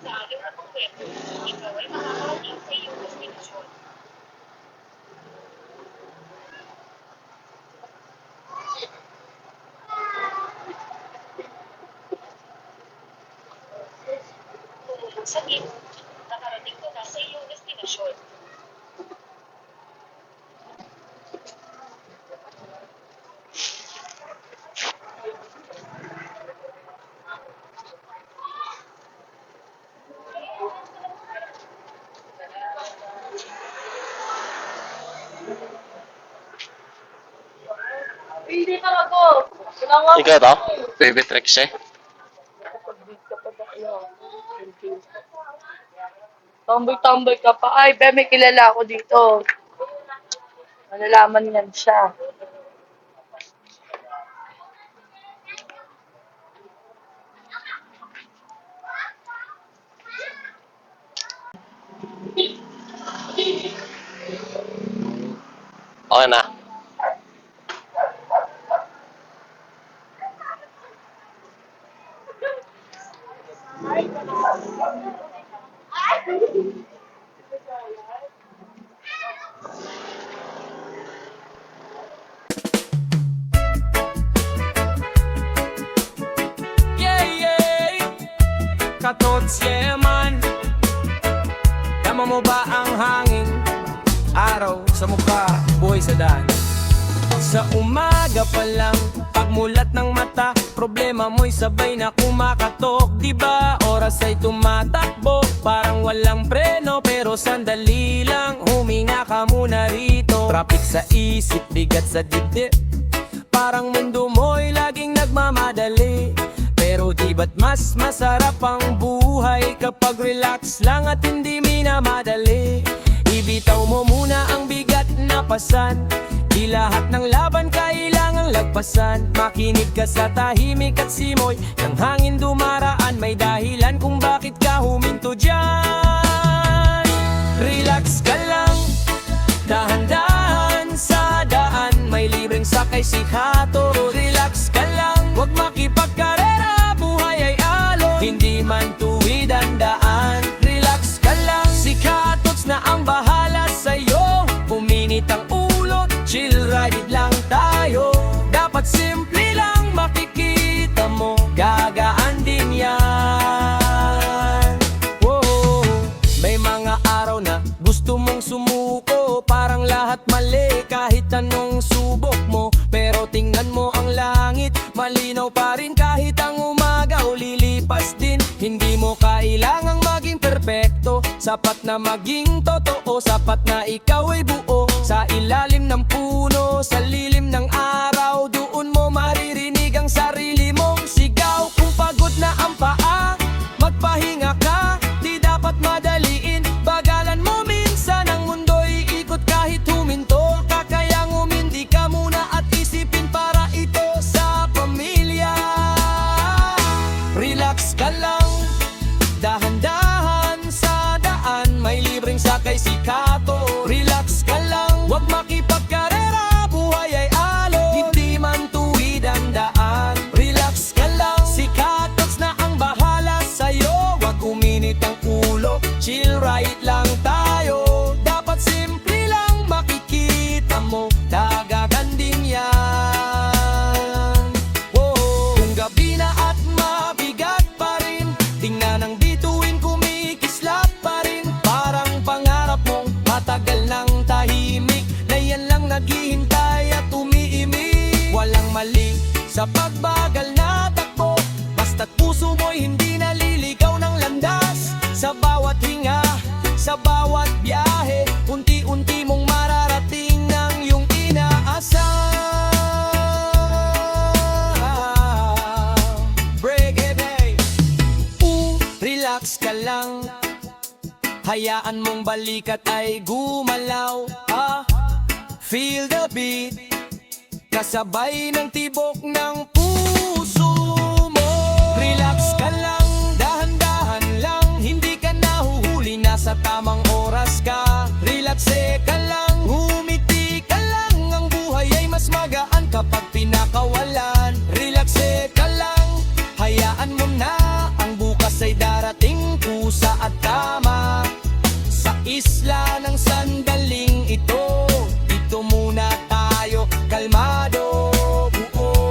Sa ating natong kwento, ikaw ay makakarating sa iyong destinasyon. Saglit, nakarating ka na sa iyong destinasyon. Hindi talaga. Kailangan Ikaw to? Baby Trixie? tambay-tambay ka pa. Ay, be, may kilala ako dito. Malalaman yan siya. Okay na. Yeah, yeah. Katots, yeah man. Tama mo ba ang hangin? Araw sa mukha, buhay sa daan. Sa umaga pa lang, pagmulat ng mata, problema mo'y sabay na kumakatok. Diba oras ay tumatakbo, parang walang preno. Pero sandali lang, huminga ka muna rito. Traffic sa isip, bigat sa dibdib, parang mundo mo'y laging nagmamadali. Pero di ba't mas masarap ang buhay kapag relax lang at hindi minamadali? Ibitaw mo muna ang bigat na pasan, di lahat ng laban kailangang lagpasan. Makinig ka sa tahimik at simoy ng hangin dumaraan, may dahilan kung bakit ka huminto dyan. Relax ka lang, dahan-dahan sa daan, may libreng sakay si Hato. Relax ka lang, huwag makipagkarera, buhay ay alon, hindi man tuwid ang daan. Relax ka lang, si Katots na ang bahala sa'yo. Puminit ang ulo, chill ride lang tayo. Dapat simple lang, makikita mo, gagaan din yan. Whoa. May mga araw na gusto mong sumuko, parang lahat mali kahit anong subok mo. Pero tingnan mo ang langit, malinaw pa rin kahit ang umaga o lilipas din. Hindi mo kailangang maging perpekto, sapat na maging totoo, sapat na ikaw ay buo. Sa ilalim ng puno, sa lilim ng araw, doon mo maririnig ang sarili mong sigaw. Kung pagod na ang paa, magpahinga ka, di dapat madaliin, bagalan mo minsan. Ang mundo'y ikot kahit huminto ka, kaya umindi ka muna at isipin para ito sa pamilya. Relax ka lang, dahan-dahan sa daan, may libreng sakay si Kato. Relax ka lang, huwag makipagkarera, buhay ay alon, hindi man tuwid ang daan. Relax ka lang, si Katots na ang bahala sa'yo. Huwag uminit ang ulo, chill right lang tayo. Dapat simple lang, makikita mo, dagaganding yan. Whoa. Kung gabi na at mabigat pa rin, tingnan ang bituin kumikislap pa rin. Parang pangarap mong matagal ng tahimik, na yan lang naghihintay at umiimik. Walang mali sa pagbagal na takbo, basta't puso mo'y hindi naliligaw ng landas. Sa bawat hinga, sa bawat biyahe, unti-unti mong mararating ang iyong inaasam. Break it, hey. Relax ka lang, hayaan mong balikat ay gumalaw. Feel the beat, kasabay ng tibok ng puso mo. Relax ka lang, dahan-dahan lang, hindi ka bukas ay darating kusa at tama. Sa isla ng sandaling ito, dito muna tayo kalmado, buo.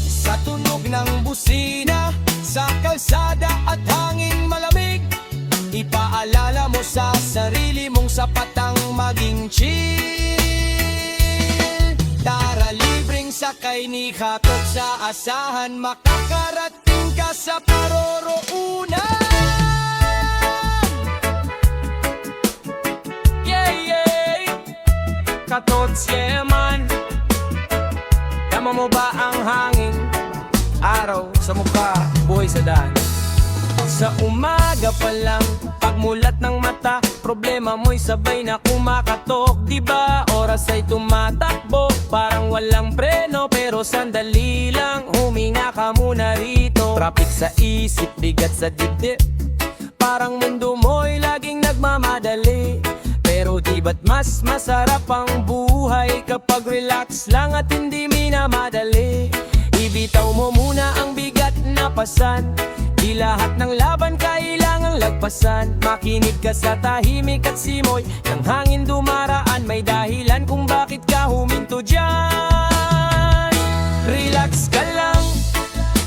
Sa tunog ng busina, sa kalsada at hangin malamig, ipaalala mo sa sarili mong sapat ang maging chill. Tara, libreng sakay ni Hatot sa asahan, makakarating ka sa paroroonan. Yeah, yeah, Katots, yeah man. Tama mo ba ang hangin? Araw sa mukha, buhay sa daan. Sa umaga pa lang, pagmulat ng mata, problema mo'y sabay na kumakatok, diba? Oras ay tumatakbo, parang walang preno, pero sandali lang, huminga ka muna rito. Traffic sa isip, bigat sa dibdib, parang mundo mo'y laging nagmamadali. Pero di ba't mas masarap ang buhay kapag relax lang at hindi minamadali? Ibitaw mo muna ang bigat na pasan, di lahat ng laban kailangang lagpasan. Makinig ka sa tahimik at simoy ng hangin dumaraan, may dahilan kung bakit ka huminto dyan. Relax ka lang,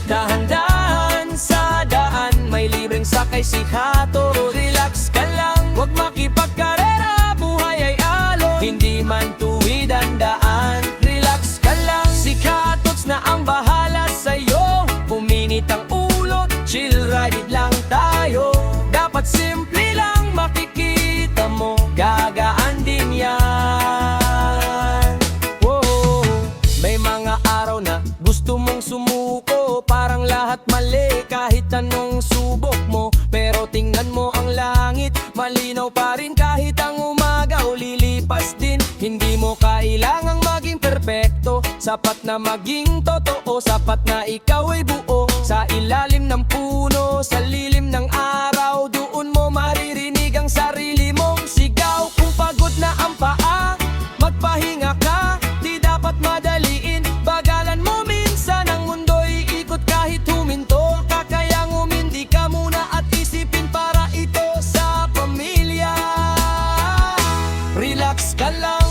dahan-dahan sa daan, may libreng sakay si Hato. Relax ka lang, huwag makipagkarera, buhay ay alon, hindi man tuwid ang daan. Relax ka lang, si Hatots na ang bahala sa'yo, puminit ang ulo, chill ride lang tayo. Dapat simple lang, makikita mo, gagaan din yan. Whoa. May mga araw na gusto mong sumuko, parang lahat mali kahit anong subok mo. Pero tingnan mo ang langit, malinaw pa rin kahit ang umaga o lilipas din. Hindi mo kailangang maging perpekto, sapat na maging totoo, sapat na ikaw ay buo. Sa ilalim ng puno, sa lilim ng araw, doon mo maririnig ang sarili mong sigaw. Kung pagod na ang paa, magpahinga ka, di dapat madaliin, bagalan mo minsan ang mundo'y ikot kahit huminto ka. Kaya umindi ka muna at isipin para ito sa pamilya. Relax ka lang,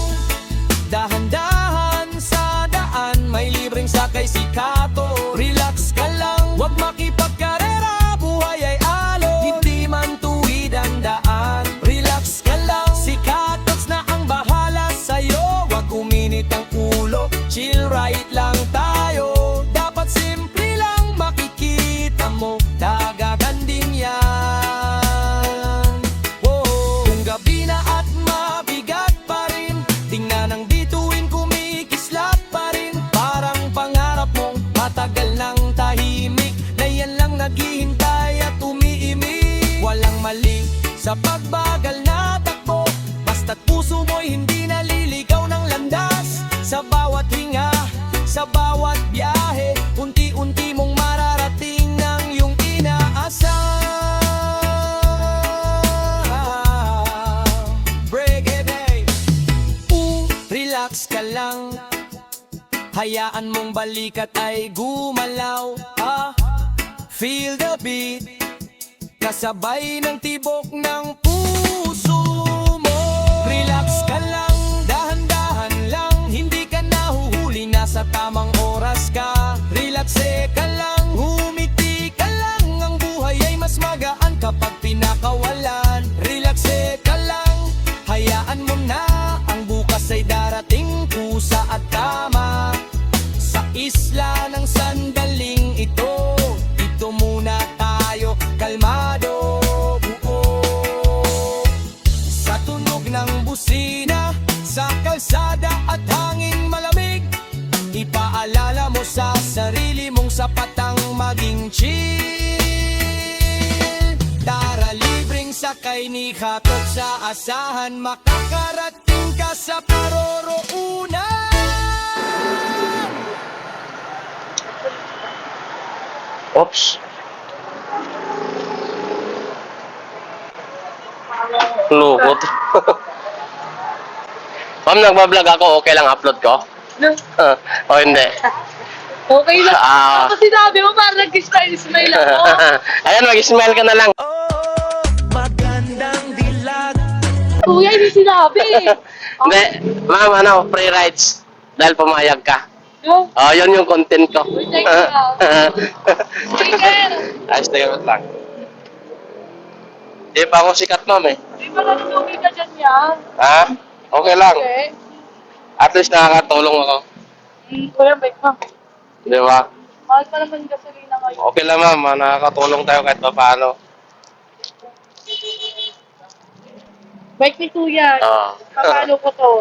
dahan-dahan sa daan, may libreng sakay si Kato. Relax ka lang, huwag makipagkarera, buhay ay alon, hindi man tuwid ang daan. Relax ka lang, si Katots na ang bahala sa'yo, huwag uminit ang ulo, chill right lang tayo. Dapat simple lang, makikita mo, dagagan din yan. Whoa. Kung gabi na at mabigat pa rin, tingnan ang bituin kumikislap pa rin, parang pangarap mong matagal nang tahimik, na yan lang naghihintay at umiimik. Walang mali sa pagbagal na takbo, basta't puso mo'y hindi naliligaw ng landas. Sa bawat hinga, sa bawat biyahe, unti-unti mong mararating ang iyong inaasam. Break it, hey. Relax ka lang, hayaan mong balikat ay gumalaw. Feel the beat, kasabay ng tibok ng puso mo. Relax ka lang, dahan-dahan lang, hindi ka nahuhuli, nasa tamang oras ka. Relax ka lang, humiti ka lang, ang buhay ay mas magaan kapag pinakawalan. Relax ka lang, hayaan mo na, ang bukas ay darating kusa at tama. Sa isla ng sandaling ito, dito muna tayo kalmado, buo. Sa tunog ng busina, sa kalsada at hangin malamig, ipaalala mo sa sarili mong sapat ang maging chill. Tara, libreng sakay ni Hatot sa asahan, makakarating ka sa paroroonan. Oops. Lukot. Ma'am, nagbablog ako, okay lang upload ko? No. O hindi? Okay lang. Ah. Ako sinabi mo parang nag-smile-smile ako. Ayan, mag-smile ka na lang. Oh, magandang dilag. Kuya, hindi sinabi. Hindi, ma'am, ano, free rides. Dahil pumayag ka. No? Oh, yun yung content ko. Uy, thank you, Sige. Ayos na gamit lang. Hindi pa ako sikat, ma'am eh. Di ba nagsugi ka dyan yan? Ha? Okay lang. Okay. At least nakakatulong ako. Kuya, bait mo. Di ba? Mahal pa naman gasolina ngayon. Okay lang, ma'am. Nakakatulong tayo kahit pa paano. Bait ni Kuya. Oo. Papalo ko to.